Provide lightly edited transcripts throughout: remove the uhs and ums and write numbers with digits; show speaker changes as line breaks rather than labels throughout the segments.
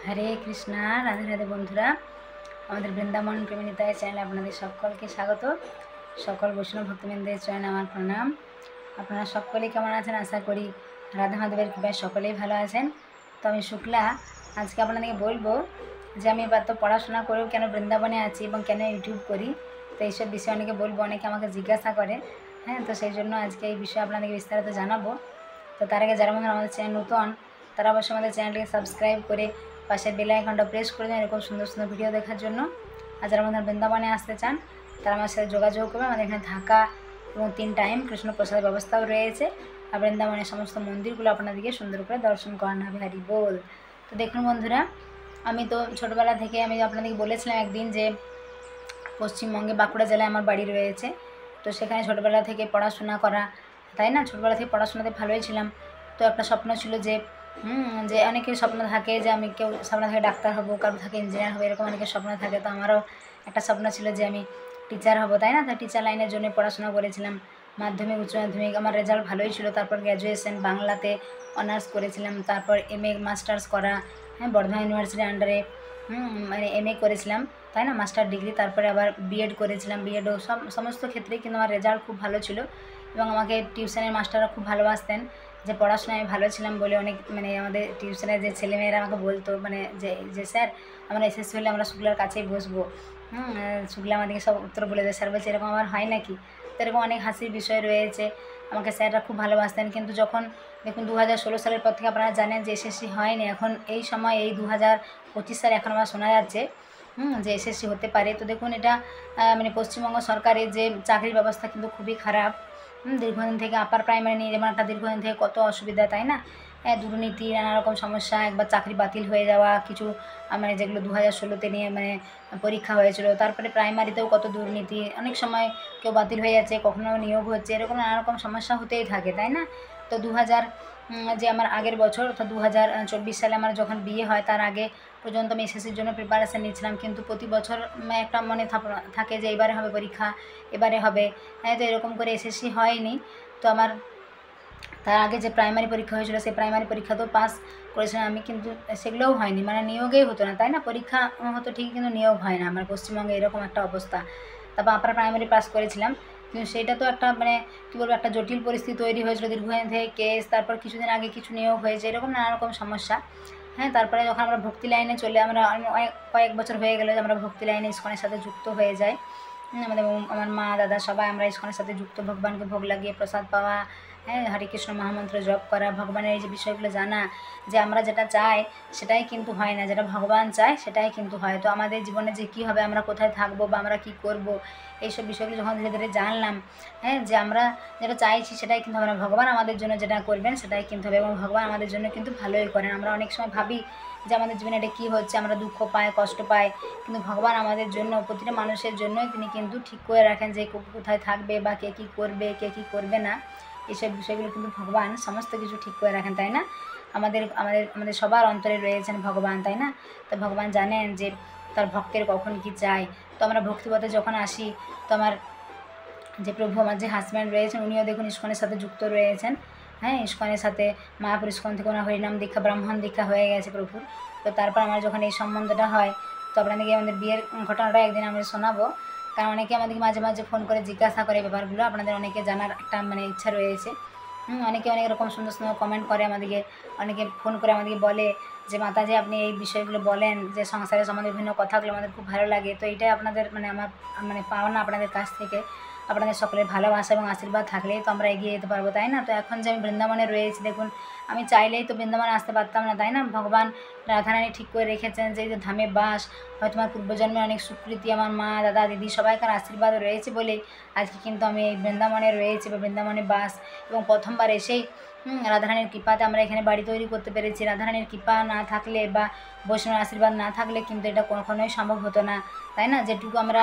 হরে কৃষ্ণা, রাধে রাধে বন্ধুরা। আমাদের বৃন্দাবন প্রেমিতায় চ্যানেলে আপনাদের সকলকে স্বাগত। সকল বৈষ্ণব ভক্তবৃন্দের চয়নে আমার প্রণাম। আপনারা সকলেই কেমন আছেন? আশা করি রাধা মাধবের কৃপায় সকলেই ভালো আছেন। তো আমি শুক্লা আজকে আপনাদেরকে বলবো যে আমি এবার তো পড়াশোনা করেও কেন বৃন্দাবনে আছি এবং কেন ইউটিউব করি। তো এইসব বিষয়ে অনেকে বলবো, অনেকে আমাকে জিজ্ঞাসা করে। তো সেই জন্য আজকে এই বিষয়ে আপনাদেরকে বিস্তারিত জানাবো। তো তার আগে যারা বন্ধুরা আমাদের চ্যানেল নতুন, তারা অবশ্যই আমাদের চ্যানেলটিকে সাবস্ক্রাইব করে পাশের বেল আইকনটা প্রেস করে দেন এরকম সুন্দর সুন্দর ভিডিও দেখার জন্য। আর যারা আমাদের বৃন্দাবনে আসতে চান তারা আমার সাথে যোগাযোগ করবে। আমাদের এখানে থাকা এবং 3 টাইম কৃষ্ণ প্রসাদের ব্যবস্থাও রয়েছে। আর বৃন্দাবনের সমস্ত মন্দিরগুলো আপনাদেরকে সুন্দর করে দর্শন করানো হবে। হরি বল। তো দেখুন বন্ধুরা, আমি তো ছোটোবেলা থেকে আমি আপনাদেরকে বলেছিলাম একদিন যে পশ্চিমবঙ্গে বাঁকুড়া জেলায় আমার বাড়ি রয়েছে। তো সেখানে ছোটোবেলা থেকে পড়াশোনা করা, তাই না? ছোটোবেলা থেকে পড়াশোনাতে ভালোই ছিলাম। তো একটা স্বপ্ন ছিল যে যে অনেকের স্বপ্ন থাকে যে আমি কেউ স্বপ্ন থাকে ডাক্তার হবো, কারো থাকে ইঞ্জিনিয়ার হবে, এরকম অনেকের স্বপ্ন থাকে। তো আমারও একটা স্বপ্ন ছিল যে আমি টিচার হব, তাই না? তো টিচার লাইনের জন্য পড়াশোনা করেছিলাম। মাধ্যমিক, উচ্চ মাধ্যমিক আমার রেজাল্ট ভালোই ছিল। তারপর গ্র্যাজুয়েশন বাংলাতে অনার্স করেছিলাম। তারপর এমএ মাস্টার্স করা, বর্ধমান ইউনিভার্সিটির আন্ডারে মানে এমএ করেছিলাম, তাই না? Master degree. তারপরে আবার বিএড করেছিলাম। বিএডও সমস্ত ক্ষেত্রেই কিন্তু আমার রেজাল্ট খুব ভালো ছিল এবং আমাকে টিউশনের মাস্টাররা খুব ভালোবাসতেন। যে পড়াশোনায় ভালো ছিলাম বলে অনেক মানে আমাদের টিউশনের যে ছেলেমেয়েরা আমাকে বলতো মানে যে স্যার আমরা এসএসসি হলে আমরা শুক্লার কাছেই বসবো। শুক্লা আমাদেরকে সব উত্তর বলে দেয়। স্যার বলছে এরকম আমার হয় নাকি? তো এরকম অনেক হাসির বিষয় রয়েছে। আমাকে স্যাররা খুব ভালোবাসতেন। কিন্তু যখন দেখুন 2016 সালের পর থেকে আপনারা জানেন যে এসএসসি হয়নি। এখন এই সময় এই 2025 সালে এখন আমার শোনা যাচ্ছে যে এসএসসি হতে পারে। তো দেখুন এটা মানে পশ্চিমবঙ্গ সরকারের যে চাকরির ব্যবস্থা কিন্তু খুবই খারাপ। দীর্ঘদিন থেকে আপার প্রাইমারি নিয়ে যেমন একটা দীর্ঘদিন থেকে কত অসুবিধা, তাই না? দুর্নীতি, নানা রকম সমস্যা, একবার চাকরি বাতিল হয়ে যাওয়া, কিছু মানে যেগুলো 2016তে নিয়ে মানে পরীক্ষা হয়েছিল। তারপরে প্রাইমারিতেও কত দুর্নীতি, অনেক সময় কেউ বাতিল হয়ে যাচ্ছে, কখনো নিয়োগ হচ্ছে, এরকম নানা রকম সমস্যা হতেই থাকে, তাই না? তো 2000 যে আমার আগের বছর অর্থাৎ 2024 সালে আমার যখন বিয়ে হয় তার আগে পর্যন্ত আমি এসএসসির জন্য প্রিপারেশান নিচ্ছিলাম। কিন্তু প্রতি বছর একটা মনে থাকে যে এবারে হবে পরীক্ষা, এবারে হবে। তো এরকম করে এসএসসি হয়নি। তো আমার তার আগে যে প্রাইমারি পরীক্ষা হয়েছিল সেই প্রাইমারি পরীক্ষাতেও পাস করেছিলাম আমি, কিন্তু সেগুলোও হয়নি, মানে নিয়োগেই হতো না, তাই না? পরীক্ষা হতো ঠিকই কিন্তু নিয়োগ হয় না আমার পশ্চিমবঙ্গে, এরকম একটা অবস্থা। তারপর আপার প্রাইমারি পাস করেছিলাম, কিন্তু সেটা তো একটা মানে কী বলবো, একটা জটিল পরিস্থিতি তৈরি হয়েছিল। দীর্ঘদিন থেকে কেস, তারপর কিছুদিন আগে কিছু নিয়োগ হয়েছে, এরকম নানা রকম সমস্যা। তারপরে যখন আমরা ভক্তি লাইনে চলে আমরা কয়েক বছর হয়ে গেলে আমরা ভক্তি লাইনে ইস্কনের সাথে যুক্ত হয়ে যাই। আমাদের আমার মা দাদা সবাই আমরা ইস্কনের সাথে যুক্ত, ভগবানকে ভোগ লাগিয়ে প্রসাদ পাওয়া, হরে কৃষ্ণ মহামন্ত্র জপ করা, ভগবানের এই যে বিষয়গুলো জানা যে আমরা যেটা চাই সেটাই কিন্তু হয় না, যেটা ভগবান চায় সেটাই কিন্তু হয়। তো আমাদের জীবনে যে কী হবে, আমরা কোথায় থাকবো বা আমরা কী করব, এইসব বিষয়গুলো যখন ধীরে ধীরে জানলাম, যে আমরা যেটা চাইছি সেটাই কিন্তু হবে না, ভগবান আমাদের জন্য যেটা করবেন সেটাই কিন্তু হবে এবং ভগবান আমাদের জন্য কিন্তু ভালোই করেন। আমরা অনেক সময় ভাবি যে আমাদের জীবনে এটা কী হচ্ছে, আমরা দুঃখ পাই, কষ্ট পাই, কিন্তু ভগবান আমাদের জন্য, প্রতিটা মানুষের জন্যই তিনি কিন্তু ঠিক করে রাখেন যে কোথায় থাকবে বা কে কী করবে, কে কী করবে না, এইসব বিষয়গুলো কিন্তু ভগবান সমস্ত কিছু ঠিক করে রাখেন, তাই না? আমাদের আমাদের আমাদের সবার অন্তরে রয়েছেন ভগবান, তাই না? তো ভগবান জানেন যে তার ভক্তের কখন কী চায়। তো আমরা ভক্তিপথে যখন আসি, তো আমার যে প্রভু, আমার যে হাজব্যান্ড রয়েছেন উনিও দেখুন ইস্কনের সাথে যুক্ত রয়েছেন। ইস্কনের সাথে মায়াপুর ইস্কন থেকে ওনার হরিনাম দীক্ষা, ব্রাহ্মণ দীক্ষা হয়ে গেছে প্রভুর। তো তারপর আমার যখন এই সম্বন্ধটা হয়, তো আপনাদেরকে আমাদের বিয়ের ঘটনাটা একদিন আমি শোনাবো। কারণ অনেকে আমাদেরকে মাঝে মাঝে ফোন করে জিজ্ঞাসা করে ব্যাপারগুলো, আপনাদের অনেকে জানার একটা মানে ইচ্ছা রয়েছে। অনেকে অনেক রকম সুন্দর সুন্দর কমেন্ট করে আমাদেরকে, অনেকে ফোন করে আমাদেরকে বলে যে মাতাজি আপনি এই বিষয়গুলো বলেন, যে সংসারের সম্বন্ধে বিভিন্ন কথাগুলো আমাদের খুব ভালো লাগে। তো এইটাই আপনাদের মানে আমার মানে পাওনা আপনাদের কাছ থেকে। আপনাদের সকলের ভালোবাসা এবং আশীর্বাদ থাকলেই তো আমরা এগিয়ে যেতে পারবো, তাই না? তো এখন যে আমি বৃন্দাবনে রয়েছি, দেখুন আমি চাইলেই তো বৃন্দাবনে আসতে পারতাম না, তাই না? ভগবান রাধারানী ঠিক করে রেখেছেন যে এই যে ধামে বাস, হয়তো আমার পূর্বজন্মে অনেক স্বীকৃতি, আমার মা দাদা দিদি সবাইকার আশীর্বাদ রয়েছে বলেই আজকে কিন্তু আমি এই বৃন্দাবনে রয়েছি বা বৃন্দাবনে বাস। এবং প্রথমবার এসেই রাধারানীর কৃপাতে আমরা এখানে বাড়ি তৈরি করতে পেরেছি। রাধারানীর কৃপা না থাকলে বা বৈষ্ণবের আশীর্বাদ না থাকলে কিন্তু এটা কখনোই সম্ভব হতো না, তাই না? যেটুকু আমরা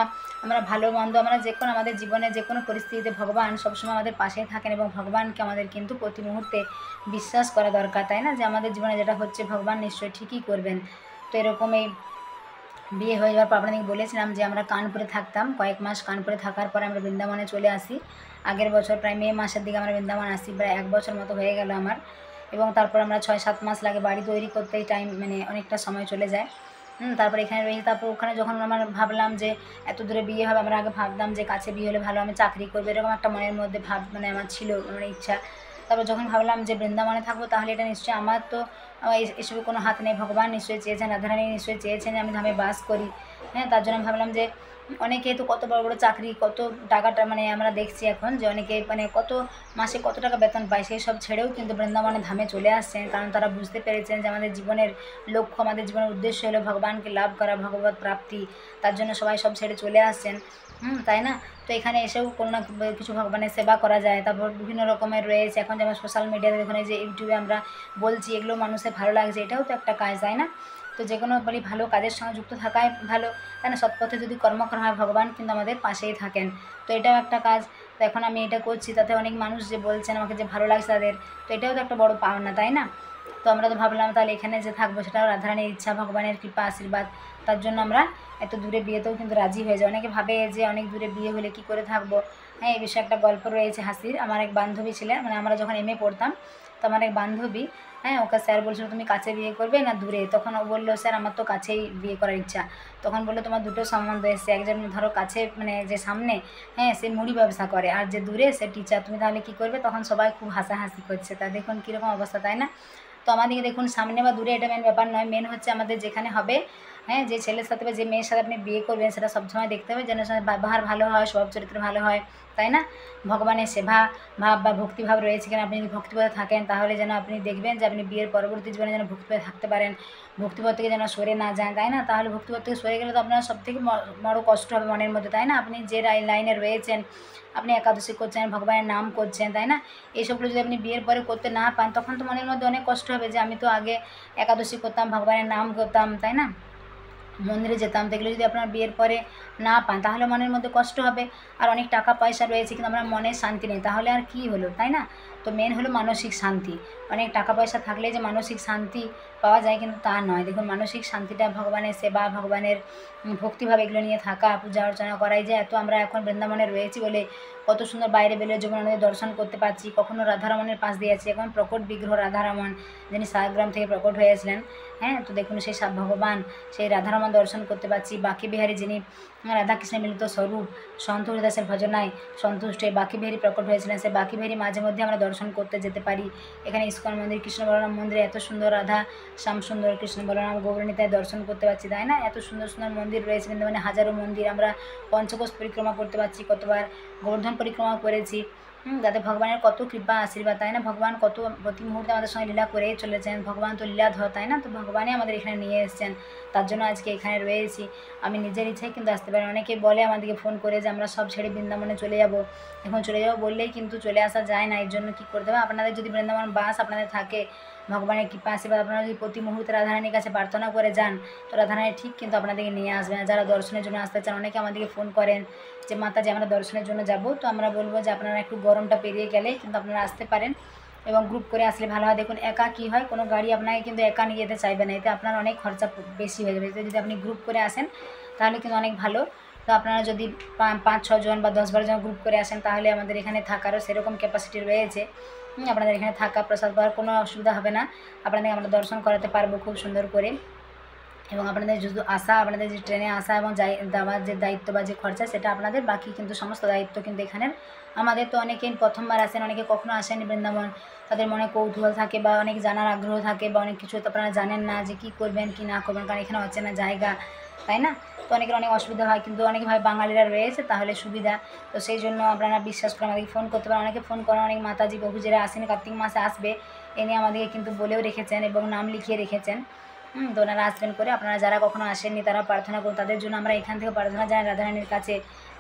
ভালো মন্দ, আমরা যে কোনো আমাদের জীবনে যে কোনো পরিস্থিতিতে ভগবান সবসময় আমাদের পাশে থাকেন এবং ভগবানকে আমাদের কিন্তু প্রতি মুহূর্তে বিশ্বাস করা দরকার, তাই না? যে আমাদের জীবনে যেটা হচ্ছে ভগবান নিশ্চয়ই ঠিকই করবেন। তো এরকম এই বিয়ে হয়ে যাওয়ার পর আপনাদেরকে বলেছিলাম যে আমরা কানপুরে থাকতাম, কয়েক মাস কানপুরে থাকার পরে আমরা বৃন্দাবনে চলে আসি। আগের বছর প্রায় মে মাসের দিকে আমরা বৃন্দাবন আসি, প্রায় 1 বছর মতো হয়ে গেল আমার। এবং তারপর আমরা 6-7 মাস লাগে বাড়ি তৈরি করতেই, টাইম মানে অনেকটা সময় চলে যায়। তারপর এখানে রয়েছে, তারপর ওখানে যখন আমার ভাবলাম যে এত দূরে বিয়ে হবে, আমরা আগে ভাবতাম যে কাছে বিয়ে হলে ভালো, আমি চাকরি করবো, এরকম একটা মনের মধ্যে মানে আমার ছিল, মানে ইচ্ছা। তারপর যখন ভাবলাম যে বৃন্দাবনে থাকবো, তাহলে এটা নিশ্চয়ই আমার তো এসবে কোনো হাত নেই, ভগবান নিশ্চয়ই চেয়েছেন, রাধারানী নিশ্চয়ই চেয়েছেন যে আমি ধামে বাস করি। তার জন্য ভাবলাম যে অনেকে তো কত বড় বড় চাকরি, কত টাকাটা মানে আমরা দেখছি এখন যে অনেকে মানে কত মাসে কত টাকা বেতন পায়, সেই সব ছেড়েও কিন্তু বৃন্দাবনে ধামে চলে আসছেন, কারণ তারা বুঝতে পেরেছেন যে আমাদের জীবনের লক্ষ্য, আমাদের জীবনের উদ্দেশ্য হলো ভগবানকে লাভ করা, ভগবত প্রাপ্তি। তার জন্য সবাই সব ছেড়ে চলে আসছেন, তাই না? তো এখানে এসেও কোনো না কিছু ভগবানের সেবা করা যায়। তারপর বিভিন্ন রকমের রয়েছে এখন, যেমন সোশ্যাল মিডিয়াতে দেখুন, যে ইউটিউবে আমরা বলছি, এগুলো মানুষের ভালো লাগছে, এটাও তো একটা কাজ, তাই না? তো যে কোনো বলি ভালো কাজের সঙ্গে যুক্ত থাকাই ভালো, তাই না? সৎপথে যদি কর্ম করা হয়, ভগবান কিন্তু আমাদের পাশেই থাকেন। তো এটাও একটা কাজ। তো এখন আমি এটা করছি, তাতে অনেক মানুষ যে বলছেন আমাকে যে ভালো লাগছে তাদের, তো এটাও তো একটা বড় পাওনা, তাই না? তো আমরা তো ভাবলাম তাহলে এখানে যে থাকবো, সেটাও রাধারানীর ইচ্ছা, ভগবানের কৃপা আশীর্বাদ। তার জন্য আমরা এত দূরে বিয়েতেও কিন্তু রাজি হয়ে যাই। অনেকে ভাবে যে অনেক দূরে বিয়ে হলে কী করে থাকবো। এই বিষয়ে একটা গল্প রয়েছে হাসির। আমার এক বান্ধবী ছিলেন, মানে আমরা যখন এমএ পড়তাম, তো আমার এক বান্ধবী, ওকে স্যার বলছিল তুমি কাছে বিয়ে করবে না দূরে? তখন ও বললো স্যার আমার তো কাছেই বিয়ে করার ইচ্ছা। তখন বললো তোমার দুটো সম্বন্ধ এসছে, একজন ধরো কাছে মানে যে সামনে, সে মুড়ি ব্যবসা করে, আর যে দূরে সে টিচার, তুমি তাহলে কী করবে? তখন সবাই খুব হাসাহাসি করছে। তা দেখুন কীরকম অবস্থা, তাই না? তো আমাদেরকে দেখুন, সামনে বা দূরে এটা মেন ব্যাপার নয়, মেন হচ্ছে আমাদের যেখানে হবে, যে ছেলের সাথে বা যে মেয়ের সাথে আপনি বিয়ে করবেন, সেটা সবসময় দেখতে হবে যেন ব্যবহার ভালো হয়, স্বভাব চরিত্র ভালো হয়, তাই না? ভগবানের সেবা ভাব বা ভক্তিভাব রয়েছে কিনা, আপনি যদি ভক্তিপথে থাকেন, তাহলে যেন আপনি দেখবেন যে আপনি বিয়ের পরবর্তী জীবনে যেন ভক্তিপথে থাকতে পারেন, ভক্তিপথ থেকে যেন সরে না যান, তাই না? তাহলে ভক্তিপথ থেকে সরে গেলে তো আপনার সবথেকে বড় কষ্ট হবে মনের মধ্যে, তাই না? আপনি যে লাইনে রয়েছেন, আপনি একাদশী করছেন, ভগবানের নাম করছেন, তাই না? এইসবগুলো যদি আপনি বিয়ের পরে করতে না পান, তখন তো মনের মধ্যে অনেক কষ্ট হবে যে আমি তো আগে একাদশী করতাম, ভগবানের নাম করতাম, তাই না? মন্দিরে যেতাম, দেখলে যদি আপনার বিয়ের পরে না পান, তাহলে মনের মধ্যে কষ্ট হবে। আর অনেক টাকা পয়সা রয়েছে কিন্তু আমার মনের শান্তি নেই, তাহলে আর কি হলো, তাই না? তো মেন হলো মানসিক শান্তি। অনেক টাকা পয়সা থাকলে যে মানসিক শান্তি পাওয়া যায়, কিন্তু তা নয়। দেখুন, মানসিক শান্তিটা ভগবানের সেবা, ভগবানের ভক্তিভাব, এগুলো নিয়ে থাকা, পূজা অর্চনা করাই যে এত আমরা এখন বৃন্দাবনে রয়েছি বলে কত সুন্দর বাইরে বেরোলে যমুনানদীর দর্শন করতে পারছি, কখনো রাধারমণের পাশ দিয়ে আছি, এখন প্রকট বিগ্রহ রাধারমণ, যিনি সারগ্রাম থেকে প্রকট হয়েছিলেন। তো দেখুন সেই সব ভগবান, সেই রাধারমণ দর্শন করতে পারছি। বাঁকি বিহারী, যিনি রাধাকৃষ্ণের মিলিত স্বরূপ, সন্তোষ দাসের ভজনায় সন্তুষ্ট হয়ে বাঁকি বিহারী প্রকট হয়েছিলেন, সেই বাঁকি বিহারী মাঝে মধ্যে আমরা দর্শন করতে যেতে পারি। এখানে ইস্কন মন্দির, কৃষ্ণ বলরাম মন্দিরে এত সুন্দর রাধা শ্যাম সুন্দর, কৃষ্ণ বলরাম গৌরনীতায় দর্শন করতে পারছি, তাই না? এত সুন্দর সুন্দর মন্দির রয়েছে, কিন্তু মানে হাজারো মন্দির, আমরা পঞ্চকোশ পরিক্রমা করতে পারছি, কতবার গোবর্ধন পরিক্রমা করেছি। যাতে ভগবানের কত কৃপা আশীর্বাদ, তাই না? ভগবান কত প্রতি মুহূর্তে আমাদের সঙ্গে লীলা করেই চলেছেন, ভগবান তো লীলাধর, তাই না? তো ভগবানই আমাদের এখানে নিয়ে এসেছেন, তার জন্য আজকে এখানে রয়েছি। আমি নিজের ইচ্ছায় কিন্তু আসতে পারি। অনেকে বলে আমাদেরকে ফোন করে যে আমরা সব ছেড়ে বৃন্দাবনে চলে যাব, এখন চলে যাবো বললেই কিন্তু চলে আসা যায় না। এর জন্য কী করতে হবে, আপনাদের যদি বৃন্দাবন বাস আপনাদের থাকে, ভগবানের কৃপা আশীর্বাদ, আপনারা যদি প্রতি মুহূর্তে রাধারানীর কাছে প্রার্থনা করে যান, তো রাধারানী ঠিক কিন্তু আপনাদেরকে নিয়ে আসবেন। যারা দর্শনের জন্য আসতে চান, অনেকে আমাদেরকে ফোন করেন যে মাতাজি আমরা দর্শনের জন্য যাব, তো আমরা বলবো যে আপনারা একটু গরমটা পেরিয়ে গেলে কিন্তু আপনারা আসতে পারেন, এবং গ্রুপ করে আসলে ভালো হয়। দেখুন, একা কী হয়, কোনো গাড়ি আপনাকে কিন্তু একা নিয়ে যেতে চাইবে না, এতে আপনার অনেক খরচা বেশি হয়ে যাবে। যদি আপনি গ্রুপ করে আসেন তাহলে কিন্তু অনেক ভালো। তো আপনারা যদি 5-6 জন বা 10-12 জন গ্রুপ করে আসেন, তাহলে আমাদের এখানে থাকারও সেরকম ক্যাপাসিটি রয়েছে। আপনাদের এখানে থাকা, প্রসাদ পাওয়ার কোনো অসুবিধা হবে না, আপনাদের আমরা দর্শন করাতে পারবো খুব সুন্দর করে। এবং আপনাদের শুধু আসা, আপনাদের যে ট্রেনে আসা এবং দেওয়ার যে দায়িত্ব বা যে খরচা, সেটা আপনাদের, বাকি কিন্তু সমস্ত দায়িত্ব কিন্তু এখানের আমাদের। তো অনেকেই প্রথমবার আসেন, অনেকে কখনো আসেনি বৃন্দাবন, তাদের মনে কৌতূহল থাকে বা অনেক জানার আগ্রহ থাকে, বা অনেক কিছু তো আপনারা জানেন না যে কী করবেন কি না করবেন, কারণ এখানে অচেনা জায়গা, তাই না? তো অনেকের অনেক অসুবিধা হয়, কিন্তু অনেক ভাই বাঙালিরা রয়েছে তাহলে সুবিধা। তো সেই জন্য আপনারা বিশ্বাস করে আমাদেরকে ফোন করতে পারেন। অনেকে ফোন করেন, অনেক মাতাজি বহু যারা আসেন কার্তিক মাসে আসবে, এ নিয়ে আমাদেরকে কিন্তু বলেও রেখেছেন এবং নাম লিখিয়ে রেখেছেন। তো ওনারা আসবেন করে, আপনারা যারা কখনো আসেননি তারা প্রার্থনা করুন, তাদের জন্য আমরা এখান থেকে প্রার্থনা জানাই রাধারানীর কাছে,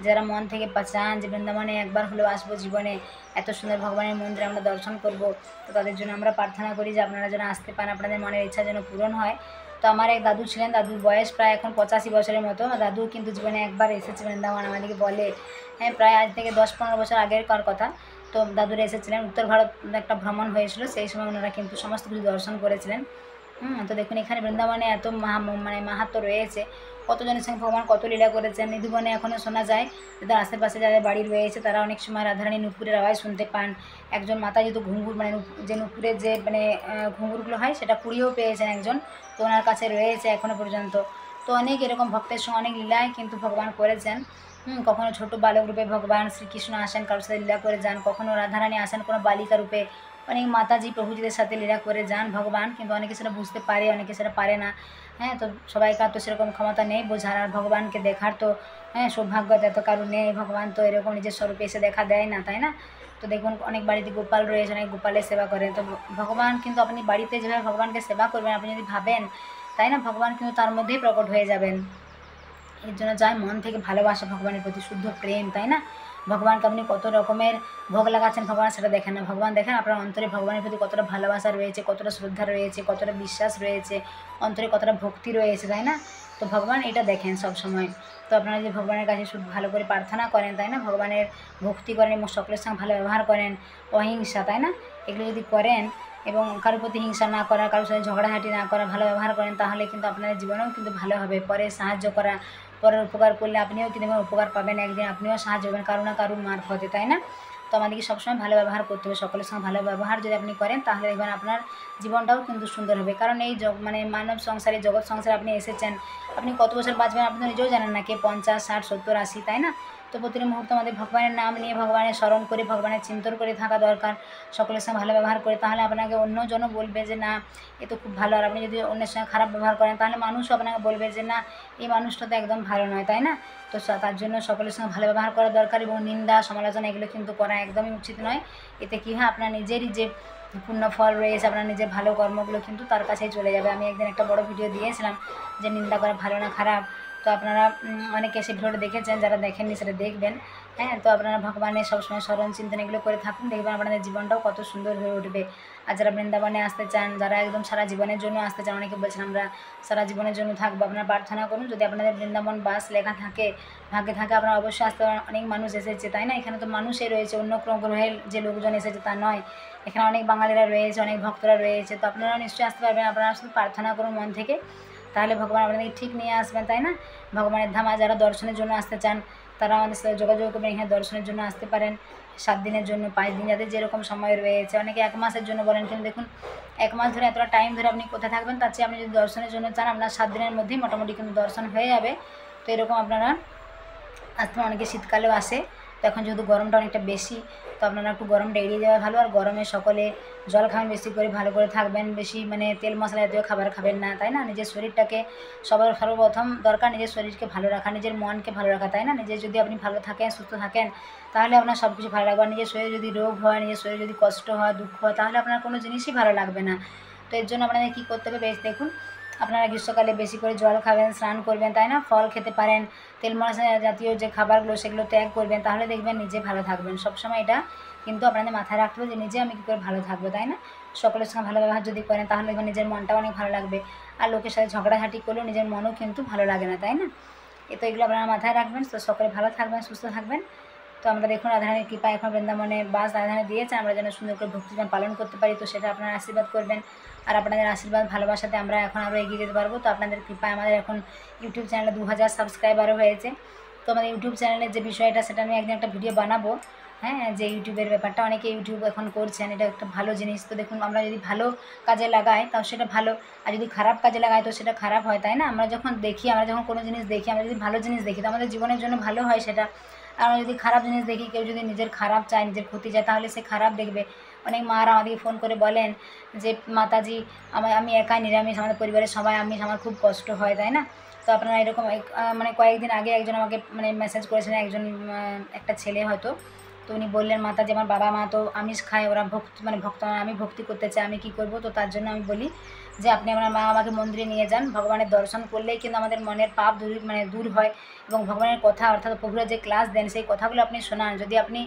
যারা মন থেকে চান যে বৃন্দাবনে একবার হলেও আসবো জীবনে, এত সুন্দর ভগবানের মন্দিরে আমরা দর্শন করব, তো তাদের জন্য আমরা প্রার্থনা করি যে আপনারা যেন আসতে পান, আপনাদের মনের ইচ্ছা যেন পূরণ হয়। তো আমার এক দাদু ছিলেন, দাদুর বয়স প্রায় এখন 85 বছরের মতো। দাদু কিন্তু জীবনে একবার এসেছে বৃন্দাবন, আমাদেরকে বলে, প্রায় আজ থেকে 10-15 বছর আগের কথা। তো দাদুরা এসেছিলেন, উত্তর ভারত একটা ভ্রমণ হয়েছিল, সেই সময় ওনারা কিন্তু সমস্ত কিছু দর্শন করেছিলেন। তো দেখুন এখানে বৃন্দাবনে এত মানে মাহাত্ম্য রয়েছে, কতজনের সঙ্গে ভগবান কত লীলা করেছেন। নিধুবনে এখনও শোনা যায়, যাদের আশেপাশে যাদের বাড়ি রয়েছে তারা অনেক সময় রাধারানী নুপুরের আওয়াজ শুনতে পান। একজন মাতা যেহেতু ঘুঙুর মানে যে নুপুরের যে মানে ঘুঙুরগুলো হয় সেটা কুড়িয়েও পেয়েছেন একজন, তো ওনার কাছে রয়েছে এখনও পর্যন্ত। তো অনেক এরকম ভক্তের সঙ্গে অনেক লীলায় কিন্তু ভগবান করেছেন। কখনো ছোট বালক রূপে ভগবান শ্রীকৃষ্ণ আসেন কারোর সাথে লীলা করে যান, কখনো রাধারানী আসেন কোনো বালিকা রূপে, অনেক মাতাজি প্রভুজিদের সাথে লীলা করে যান ভগবান, কিন্তু অনেকে সেটা বুঝতে পারে, অনেকে সেটা পারে না। তো সবাইকার তো সেরকম ক্ষমতা নেই বোঝার, আর ভগবানকে দেখার তো সৌভাগ্য এত কারো নেই, ভগবান তো এরকম নিজের স্বরূপে এসে দেখা দেয় না, তাই না? তো দেখুন অনেক বাড়িতে গোপাল রয়েছে, অনেক গোপালের সেবা করেন। তো ভগবান কিন্তু আপনি বাড়িতে যেভাবে ভগবানকে সেবা করবেন, আপনি যদি ভাবেন, তাই না, ভগবান কিন্তু তার মধ্যেই প্রকট হয়ে যাবেন। এর জন্য চাই মন থেকে ভালোবাসা ভগবানের প্রতি, শুদ্ধ প্রেম, তাই না? ভগবানকে আপনি কত রকমের ভোগ লাগাচ্ছেন, ভগবান সেটা দেখেন না। ভগবান দেখেন আপনার অন্তরে ভগবানের প্রতি কতটা ভালোবাসা রয়েছে, কতটা শ্রদ্ধা রয়েছে, কতটা বিশ্বাস রয়েছে, অন্তরে কতটা ভক্তি রয়েছে, তাই না? তো ভগবান এটা দেখেন সব সময়। তো আপনারা যদি ভগবানের কাছে শুধু ভালো করে প্রার্থনা করেন, তাই না, ভগবানের ভক্তি করেন এবং সকলের সঙ্গে ভালো ব্যবহার করেন, অহিংসা, তাই না, এগুলো যদি করেন এবং কারোর প্রতি হিংসা না করা, কারোর সাথে ঝগড়াঝাটি না করা, ভালো ব্যবহার করেন, তাহলে কিন্তু আপনাদের জীবনেও কিন্তু ভালো হবে। পরে সাহায্য করা, পরের উপকার করলে আপনিও কিন্তু উপকার পাবেন, একদিন আপনিও সাহায্য করবেন কারো না কারোর মারফতে, তাই না? তো আমাদেরকে সবসময় ভালো ব্যবহার করতে হবে, সকলের সঙ্গে ভালো ব্যবহার যদি আপনি করেন তাহলে দেখবেন আপনার জীবনটাও কিন্তু সুন্দর হবে। কারণ এই মানে মানব সংসারে, জগৎ সংসারে আপনি এসেছেন, আপনি কত বছর বাঁচবেন আপনি তো নিজেও জানেন না, কে 50, 60, 70, 80, তাই না? তো প্রতিটি মুহূর্তে আমাদের ভগবানের নাম নিয়ে, ভগবানের স্মরণ করে, ভগবানের চিন্তন করে থাকা দরকার, সকলের সঙ্গে ভালো ব্যবহার করে। তাহলে আপনাকে অন্যজনও বলবে যে না এ তো খুব ভালো। আর আপনি যদি অন্যের সঙ্গে খারাপ ব্যবহার করেন তাহলে মানুষও আপনাকে বলবে যে না এই মানুষটা তো একদম ভালো নয়, তাই না? তো তার জন্য সকলের সঙ্গে ভালো ব্যবহার করা দরকার, এবং নিন্দা সমালোচনা এগুলো কিন্তু করা একদমই উচিত নয়। এতে কী হয়, আপনার নিজেরই যে পূর্ণ ফল রয়েছে, আপনার নিজের ভালো কর্মগুলো কিন্তু তার কাছেই চলে যাবে। আমি একদিন একটা বড় ভিডিও দিয়েছিলাম যে নিন্দা করা ভালো না খারাপ, তো আপনারা অনেকে সেই ভিডিওটা দেখেছেন, যারা দেখেননি সেটা দেখবেন। তো আপনারা ভগবানের সবসময় স্মরণ চিন্তন এগুলো করে থাকুন, দেখবেন আপনাদের জীবনটাও কত সুন্দর হয়ে উঠবে। আর যারা বৃন্দাবনে আসতে চান, যারা একদম সারা জীবনের জন্য আসতে চান, অনেকে বলছেন আমরা সারা জীবনের জন্য থাকবো, আপনারা প্রার্থনা করুন যদি আপনাদের বৃন্দাবন বাস লেখা থাকে, ভাগ্যে থাকে, আপনারা অবশ্যই আসতে পারেন। অনেক মানুষ এসেছে, তাই না? এখানে তো মানুষই রয়েছে, অন্য কোনো গ্রহের যে লোকজন এসেছে তা নয়, এখানে অনেক বাঙালিরা রয়েছে, অনেক ভক্তরা রয়েছে। তো আপনারা নিশ্চয়ই আসতে পারবেন, আপনারা শুধু প্রার্থনা করুন মন থেকে, তাহলে ভগবান আপনাদেরকে ঠিক নিয়ে আসবেন, তাই না? ভগবানের ধাম। আর যারা দর্শনের জন্য আসতে চান তারা আমাদের সাথে যোগাযোগ করবেন, এখানে দর্শনের জন্য আসতে পারেন 7 দিনের জন্য, 5 দিন, যাদের যেরকম সময় রয়েছে। অনেকে 1 মাসের জন্য বলেন, কিন্তু দেখুন 1 মাস ধরে এতটা টাইম ধরে আপনি কোথায় থাকবেন, তার চেয়ে আপনি যদি দর্শনের জন্য চান আপনার 7 দিনের মধ্যেই মোটামুটি কিন্তু দর্শন হয়ে যাবে। তো এরকম আপনারা আসতে, অনেকে শীতকালেও আসে, তো এখন যেহেতু গরমটা অনেকটা বেশি, তো আপনারা একটু গরমটা এড়িয়ে যাওয়া ভালো। আর গরমে সকলে জল খাবেন বেশি করে, ভালো করে থাকবেন, বেশি মানে তেল মশলা জাতীয় খাবার খাবেন না, তাই না? নিজের শরীরটাকে সর্বপ্রথম দরকার নিজের শরীরকে ভালো রাখা, নিজের মনকে ভালো রাখা, তাই না? নিজের যদি আপনি ভালো থাকেন, সুস্থ থাকেন, তাহলে আপনার সব কিছু ভালো লাগবে। আর নিজের শরীরে যদি রোগ হয়, নিজের শরীরে যদি কষ্ট হয়, দুঃখ হয়, তাহলে আপনার কোনো জিনিসই ভালো লাগবে না। তো এর জন্য আপনাদের কী করতে হবে, বেশ দেখুন, আপনারা গ্রীষ্মকালে বেশি করে জল খাবেন, স্নান করবেন, তাই না? ফল খেতে পারেন, তেল মশলা জাতীয় যে খাবারগুলো সেগুলো ত্যাগ করবেন, তাহলে দেখবেন নিজে ভালো থাকবেন। সবসময় এটা কিন্তু আপনাদের মাথায় রাখতে হবে যে নিজে আমি কী করে ভালো থাকবো, তাই না? সকলের সঙ্গে ভালো ব্যবহার যদি করেন তাহলে দেখবেন নিজের মনটাও অনেক ভালো লাগবে। আর লোকের সাথে ঝগড়াঝাটি করলেও নিজের মনও কিন্তু ভালো লাগে না, তাই না? তো এগুলো আপনারা মাথায় রাখবেন। তো সকলে ভালো থাকবেন, সুস্থ থাকবেন। তো আমরা দেখুন রাধারানীর কৃপা এখন বৃন্দাবনে বাস রাধারানী দিয়েছে, আমরা যেন সুন্দর করে ভক্তিদান পালন করতে পারি, তো সেটা আপনারা আশীর্বাদ করবেন। আর আপনাদের আশীর্বাদ ভালোবাসাতে আমরা এখন আরও এগিয়ে যেতে পারবো। তো আপনাদের কৃপায় আমাদের এখন ইউটিউব চ্যানেলে 2000 সাবস্ক্রাইবারও হয়েছে। তো আমাদের ইউটিউব চ্যানেলের যে বিষয়টা সেটা আমি একদিন একটা ভিডিও বানাবো, যে ইউটিউবের ব্যাপারটা, অনেকে ইউটিউব এখন করছেন, এটা একটা ভালো জিনিস। তো দেখুন আমরা যদি ভালো কাজে লাগাই তাও সেটা ভালো, আর যদি খারাপ কাজে লাগাই তো সেটা খারাপ হয়, তাই না? আমরা যখন দেখি, আমরা যখন কোনো জিনিস দেখি, আমরা যদি ভালো জিনিস দেখি তো আমাদের জীবনের জন্য ভালো হয় সেটা। আর আমরা যদি খারাপ জিনিস দেখি, কেউ যদি নিজের খারাপ চায়, নিজের ক্ষতি চায়, তাহলে সে খারাপ দেখবে। অনেক মারা আমাদেরকে ফোন করে বলেন যে মাতাজি আমি একাই নিরামিষ, আমাদের পরিবারের সবাই আমিষ, আমার খুব কষ্ট হয়, তাই না? তো আপনারা এরকম মানে কয়েকদিন আগে একজন আমাকে মানে মেসেজ করেছিলেন, একজন একটা ছেলে হয়তো, তো উনি বললেন মাতাজি আমার বাবা মা তো আমিষ খায়, ওরা ভক্ত, আমি ভক্তি করতে চাই, আমি কী করব? তো তার জন্য আমি বলি যে আপনি আপনার মা বাবাকে মন্দিরে নিয়ে যান, ভগবানের দর্শন করলেই কিন্তু আমাদের মনের পাপ দূর হয়। এবং ভগবানের কথা অর্থাৎ প্রভুরা যে ক্লাস দেন সেই কথাগুলো আপনি শোনান, যদি আপনি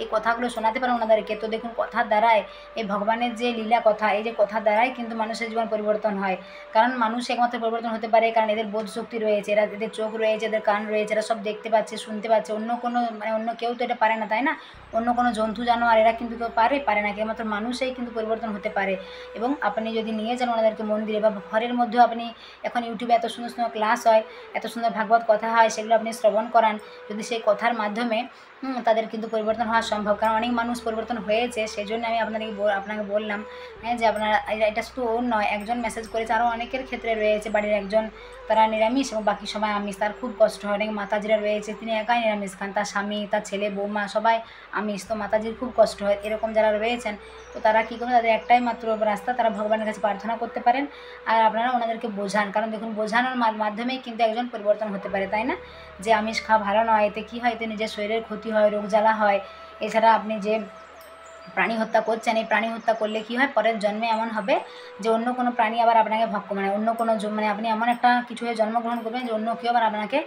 এই কথাগুলো শোনাতে পারেন ওনাদেরকে, তো দেখুন কথার দ্বারাই এই ভগবানের যে লীলা কথা, এই যে কথার দ্বারাই কিন্তু মানুষের জীবন পরিবর্তন হয়। কারণ মানুষ একমাত্র পরিবর্তন হতে পারে কারণ এদের বোধ শক্তি রয়েছে, এদের চোখ রয়েছে, এদের কান রয়েছে, এরা সব দেখতে পাচ্ছে, শুনতে পাচ্ছে, অন্য কেউ তো এটা পারে না, তাই না? অন্য কোনো জন্তু জানোয়ার এরা কিন্তু কেউ পারে না, কেবলমাত্র মানুষই কিন্তু পরিবর্তন হতে পারে। এবং আপনি যদি নিয়ে যান ওনাদেরকে মন্দিরে বা ঘরের মধ্যেও, আপনি এখন ইউটিউবে এত সুন্দর সুন্দর ক্লাস হয়, এত সুন্দর ভাগবত কথা হয়, সেগুলো আপনি শ্রবণ করান, যদি সেই কথার মাধ্যমে তাদের কিন্তু পরিবর্তন হওয়া সম্ভব। কারণ অনেক মানুষ পরিবর্তন হয়েছে, সেই জন্য আমি আপনাকে বললাম যে আপনারা, এটা শুধু ওর নয়, একজন মেসেজ করেছে, আরও অনেকের ক্ষেত্রে রয়েছে, বাড়ির একজন তারা নিরামিষ এবং বাকি সময় আমিষ, তার খুব কষ্ট হয়। অনেক মাতাজিরা রয়েছে তিনি একাই নিরামিষ খান, তার স্বামী, তার ছেলে, বৌমা সবাই আমিষ, তো মাতাজির খুব কষ্ট হয়। এরকম যারা রয়েছেন, তো তারা কী করবেন, তাদের একটাই মাত্র রাস্তা, তারা ভগবানের কাছে প্রার্থনা করতে পারেন। আর আপনারা ওনাদেরকে বোঝান, কারণ দেখুন বোঝানোর মাধ্যমেই কিন্তু একজন পরিবর্তন হতে পারে, তাই না? যে আমিষ খাওয়া ভালো নয়, এতে কী হয়, এতে নিজের শরীরের ক্ষতি হয়, রোগ জ্বালা হয়। এছাড়া আপনি যে প্রাণী হত্যা করছেন, এই প্রাণী হত্যা করলে কী হয়, পরের জন্মে এমন হবে যে অন্য কোনো প্রাণী আবার আপনাকে অন্য কোনো আপনি এমন একটা কিছু হয়ে জন্মগ্রহণ করবেন যে অন্য কেউ আবার আপনাকে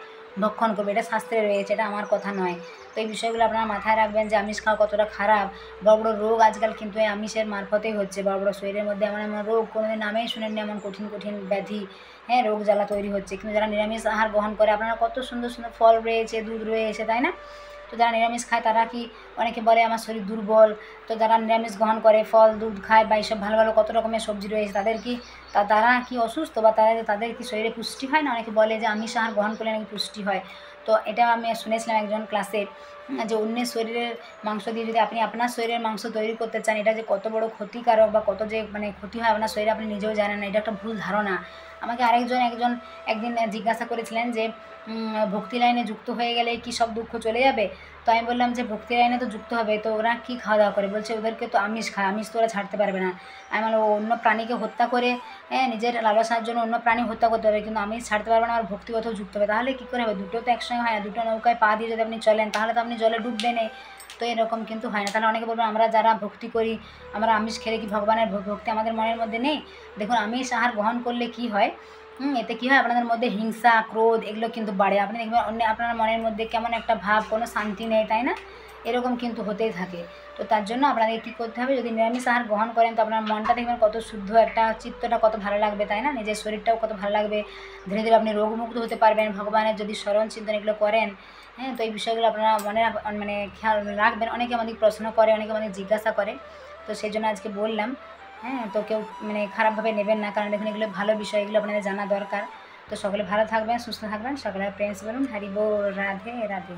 ভক্ষণ করবে। এটা শাস্ত্রে রয়েছে, এটা আমার কথা নয়। তো এই বিষয়গুলো আপনারা মাথায় রাখবেন যে আমিষ খাওয়া কতটা খারাপ। বড় বড় রোগ আজকাল কিন্তু এই আমিষের মারফতেই হচ্ছে, বড় বড় শরীরের মধ্যে এমন এমন রোগ কোনোদিন নামেই শুনেননি, এমন কঠিন কঠিন ব্যাধি, রোগ জ্বালা তৈরি হচ্ছে। কিন্তু যারা নিরামিষ আহার গ্রহণ করে, আপনারা কত সুন্দর সুন্দর ফল রয়েছে, দুধ রয়েছে, তাই না? তো যারা নিরামিষ খায় তারা কি, অনেকে বলে আমার শরীর দুর্বল, তো যারা নিরামিষ গ্রহণ করে, ফল দুধ খায় বা এইসব ভালো ভালো কত রকমের সবজি রয়েছে, তাদের কি তারা কি অসুস্থ বা তাদের কি শরীরে পুষ্টি হয় না? অনেকে বলে যে আমিষ আহার গ্রহণ করলে নাকি পুষ্টি হয়। তো এটা আমি শুনেছিলাম একজন ক্লাসে, যে অন্যের শরীরের মাংস দিয়ে যদি আপনি আপনার শরীরের মাংস তৈরি করতে চান, এটা যে কত বড় ক্ষতিকারক বা কত যে ক্ষতি হয় আপনার শরীরে, আপনি নিজেও জানেন না। এটা একটা ভুল ধারণা। আমাকে একদিন জিজ্ঞাসা করেছিলেন যে ভক্তি লাইনে যুক্ত হয়ে গেলে কি সব দুঃখ চলে যাবে? তো আমি বললাম যে ভক্তি লাইনে তো যুক্ত হবে, তো ওরা কী খাওয়া দাওয়া করে? বলছে ওদেরকে তো আমিষ খায়, আমিষ তো ওরা ছাড়তে পারবে না। আমি বললাম অন্য প্রাণীকে হত্যা করে নিজের লালসার জন্য অন্য প্রাণী হত্যা করতে হবে, কিন্তু আমিষ ছাড়তে পারবে না আর ভক্তিগতও যুক্ত হবে, তাহলে কী করে হবে? দুটো তো একসঙ্গে হয় না। দুটো নৌকায় পা দিয়ে যদি আপনি চলেন, তাহলে তো আপনি জলে ডুববেনই। তো এরকম কিন্তু হয় না। তাহলে অনেকে বলবেন আমরা যারা ভক্তি করি, আমরা আমিষ খেলে কি ভগবানের ভক্তি আমাদের মনের মধ্যে নেই? দেখুন আমিষ আহার গ্রহণ করলে কি হয়, এতে কী হয়, আপনাদের মধ্যে হিংসা, ক্রোধ এগুলো কিন্তু বাড়ে। আপনি দেখবেন আপনার মনের মধ্যে কেমন একটা ভাব, কোনো শান্তি নেই, তাই না? এরকম কিন্তু হতেই থাকে। তো তার জন্য আপনাদের কী করতে হবে, যদি নিরামিষ আহার গ্রহণ করেন, তো আপনার মনটা দেখবেন কত শুদ্ধ, একটা চিত্তটা কত ভালো লাগবে, তাই না? নিজের শরীরটাও কত ভালো লাগবে। ধীরে ধীরে আপনি রোগমুক্ত হতে পারবেন, ভগবানের যদি স্মরণ চিন্তন এগুলো করেন। তো এই বিষয়গুলো আপনারা খেয়াল রাখবেন। অনেকে আমাদের প্রশ্ন করে, অনেকে আমাদের জিজ্ঞাসা করে, তো সেই জন্য আজকে বললাম। তো কেউ খারাপভাবে নেবেন না, কারণ দেখুন এগুলো ভালো বিষয়, এগুলো আপনাদের জানা দরকার। তো সকলে ভালো থাকবেন, সুস্থ থাকবেন। সকলের প্রেমস বলুন হরি বল, রাধে রাধে।